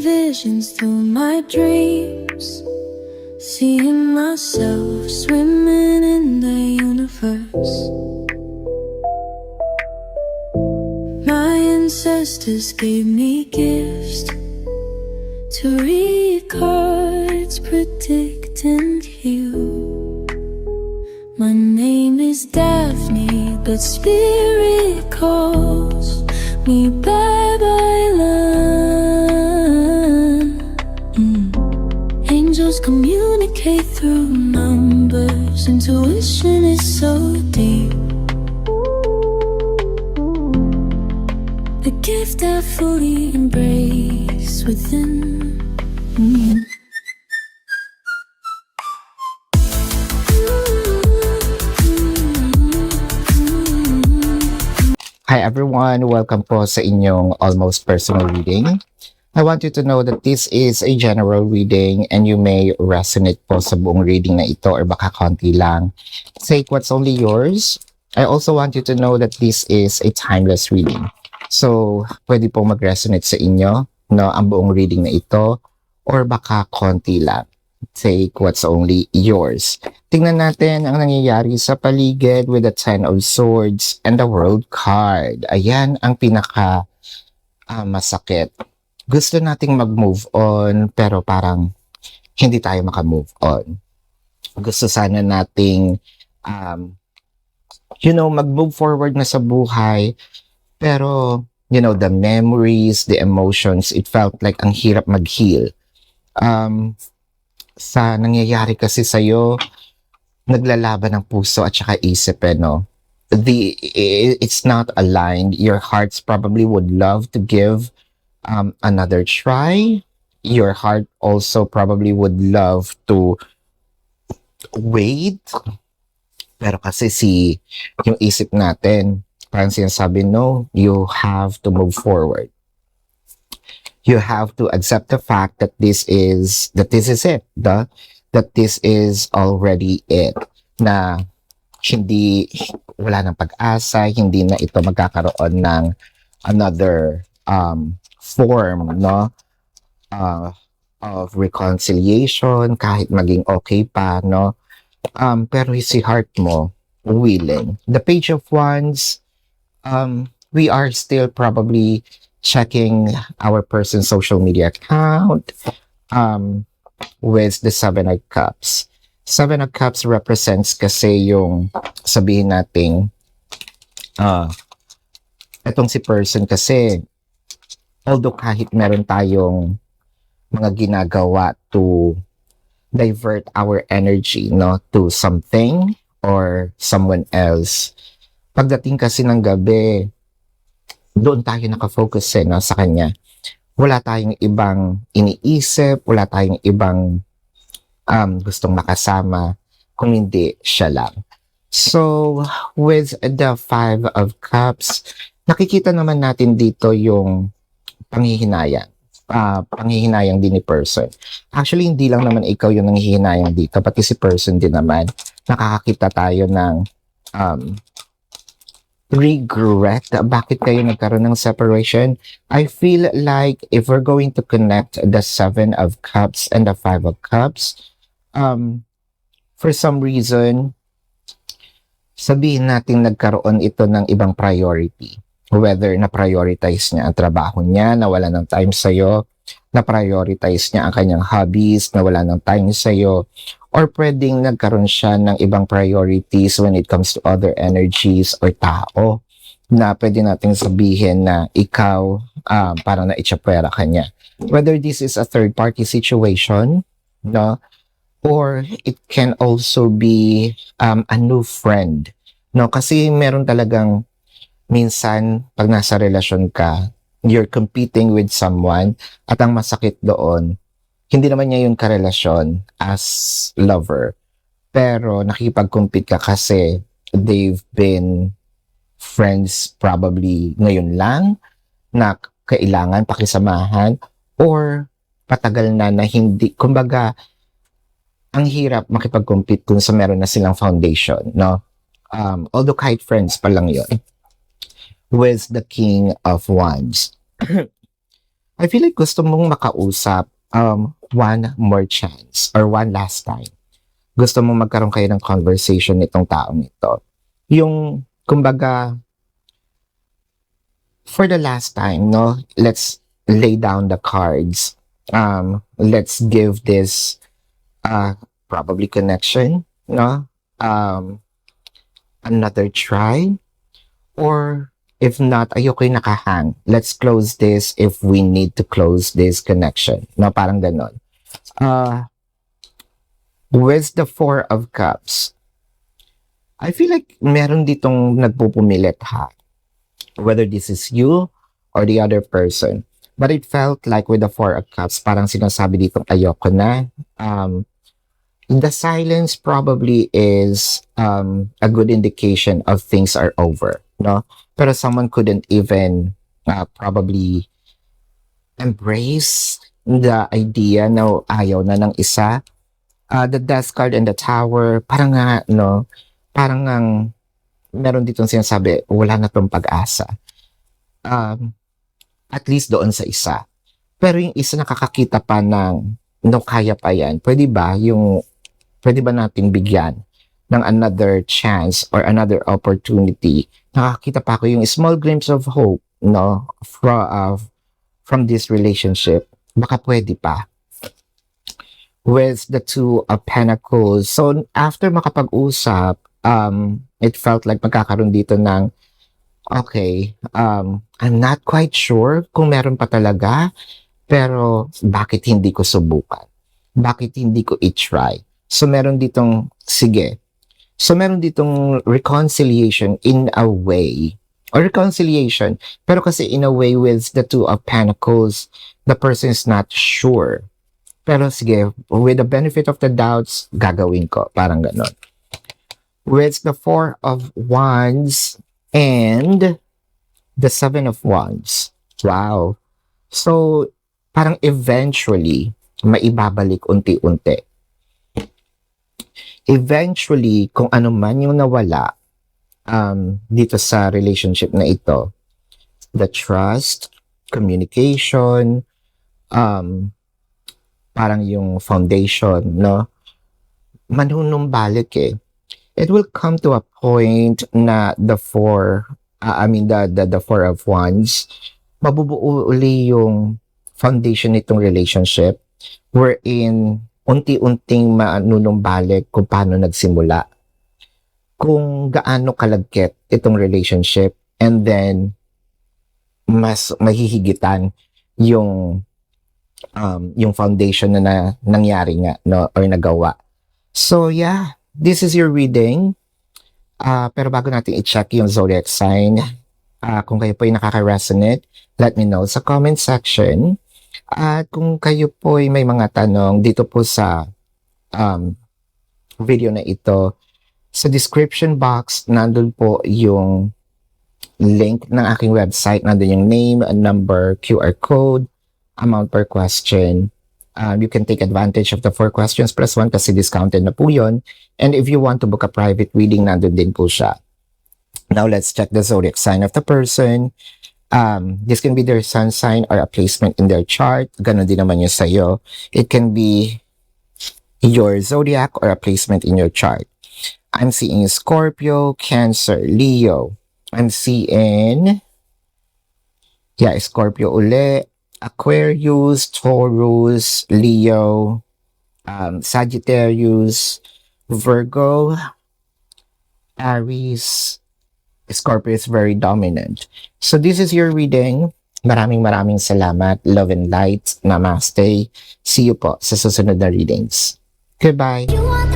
visions through my dreams, seeing myself swimming in the universe. My ancestors gave me gifts to read cards, predict and heal. My name is Daphne, but spirit calls me Babylon. Angels communicate through numbers. Intuition is so deep. The gift I fully embrace within. Hi everyone! Welcome po sa inyong Almost Personal Reading. I want you to know that this is a general reading and you may resonate po sa buong reading na ito or baka konti lang. Take what's only yours. I also want you to know that this is a timeless reading. So, pwede po mag-resonate sa inyo, no, ang buong reading na ito or baka konti lang. Take what's only yours. Tingnan natin ang nangyayari sa paligid with the Ten of Swords and the World card. Ayan ang pinaka masakit. Gusto nating mag-move on pero parang hindi tayo maka-move on. Gusto sana nating mag-move forward na sa buhay pero the memories, the emotions, it felt like ang hirap mag-heal. Sa nangyayari kasi sa'yo, naglalaban ng puso at saka isip, no? It's not aligned. Your hearts probably would love to give another try. Your heart also probably would love to wait. Pero kasi yung isip natin, parang sinasabi, no, you have to move forward. You have to accept the fact that this is it, that this is already it, na wala ng pag-asa, hindi na ito magkakaroon ng another form, no, of reconciliation, kahit maging okay pa, no, pero si heart mo willing. The Page of Wands, we are still probably checking our person's social media account with the Seven of Cups. Seven of Cups represents kasi yung sabihin nating etong si person kasi although kahit meron tayong mga ginagawa to divert our energy, no, to something or someone else, pagdating kasi ng gabi, doon tayo nakafocus no, sa kanya. Wala tayong ibang iniisip, wala tayong ibang gustong makasama, kung hindi siya lang. So, with the Five of Cups, nakikita naman natin dito yung panghihinayang. Panghihinayang din ni person. Actually, hindi lang naman ikaw yung nanghihinayang dito, pati si person din naman. Nakakakita tayo ng regret. Bakit kayo nagkaroon ng separation? I feel like if we're going to connect the Seven of Cups and the Five of Cups, for some reason, sabihin natin nagkaroon ito ng ibang priority. Whether na-prioritize niya ang trabaho niya, nawala ng time sa'yo, na-prioritize niya ang kanyang hobbies, nawala ng time sa'yo, or pwedeng nagkaroon siya ng ibang priorities when it comes to other energies or tao na pwede nating sabihin na ikaw parang na-itchapwera ka niya. Whether this is a third-party situation, no? Or it can also be a new friend. No? Kasi meron talagang minsan pag nasa relasyon ka, you're competing with someone at ang masakit doon, hindi naman niya yung karelasyon as lover. Pero nakipag-compete ka kasi they've been friends probably ngayon lang na kailangan pakisamahan or patagal na hindi. Kumbaga, ang hirap makipag-compete kung sa meron na silang foundation, no? Although kahit friends pa lang yun. With the King of Wands. I feel like gusto mong makausap one more chance or one last time. Gusto mong magkaroon kayo ng conversation nitong taong ito. Yung, kumbaga, for the last time, no, let's lay down the cards. Let's give this probably connection, no, another try. Or if not, ayoko yung nakahang. Let's close this if we need to close this connection. No, parang ganon. With the Four of Cups, I feel like meron ditong nagpupumilit ha. Whether this is you or the other person. But it felt like with the Four of Cups, parang sinasabi ditong ayoko na. The silence probably is a good indication of things are over, no? Pero someone couldn't even probably embrace the idea na ayaw na ng isa. The Death card and the Tower, parang nga, no? Parang ang meron ditong sinasabi, wala na tong pag-asa. At least doon sa isa. Pero yung isa nakakakita pa ng, no, kaya pa yan. Pwede ba natin bigyan ng another chance or another opportunity? Nakakita pa ako yung small glimpse of hope, no, from this relationship. Baka pwede pa. With the Two of Pentacles. So, after makapag-usap, it felt like magkakaroon dito ng, okay, I'm not quite sure kung meron pa talaga, pero bakit hindi ko subukan? Bakit hindi ko i-try? So, meron ditong, sige. So, meron ditong reconciliation in a way. Or reconciliation. Pero kasi in a way with the Two of Pentacles, the person is not sure. Pero sige, with the benefit of the doubts, gagawin ko. Parang ganon. With the Four of Wands and the Seven of Wands. Wow. So, parang eventually, maibabalik unti-unti. Eventually, kung ano man yung nawala dito sa relationship na ito, the trust, communication, parang yung foundation, no? Manunumbalik eh. It will come to a point na the Four of Wands, mabubuo uli yung foundation nitong relationship wherein unti-unting manunumbalik kung paano nagsimula. Kung gaano kalagkit itong relationship and then mas mahihigitan yung foundation na nangyari nga, no, or nagawa. So yeah, this is your reading. Pero bago natin i-check yung zodiac sign, kung kayo po ay nakaka-resonate, let me know sa comment section. At kung kayo po ay may mga tanong dito po sa video na ito, sa description box, nandun po yung link ng aking website. Nandun yung name, number, QR code, amount per question. You can take advantage of the 4 questions plus 1 kasi discounted na po yun. And if you want to book a private reading, nandun din po siya. Now, let's check the zodiac sign of the person. This can be their sun sign or a placement in their chart. Ganon din naman yung sa'yo. It can be your zodiac or a placement in your chart. I'm seeing Scorpio, Cancer, Leo. I'm seeing, Scorpio uli, Aquarius, Taurus, Leo, Sagittarius, Virgo, Aries. Scorpio is very dominant. So this is your reading. Maraming salamat. Love and light. Namaste. See you po sa susunod na readings. Goodbye. You want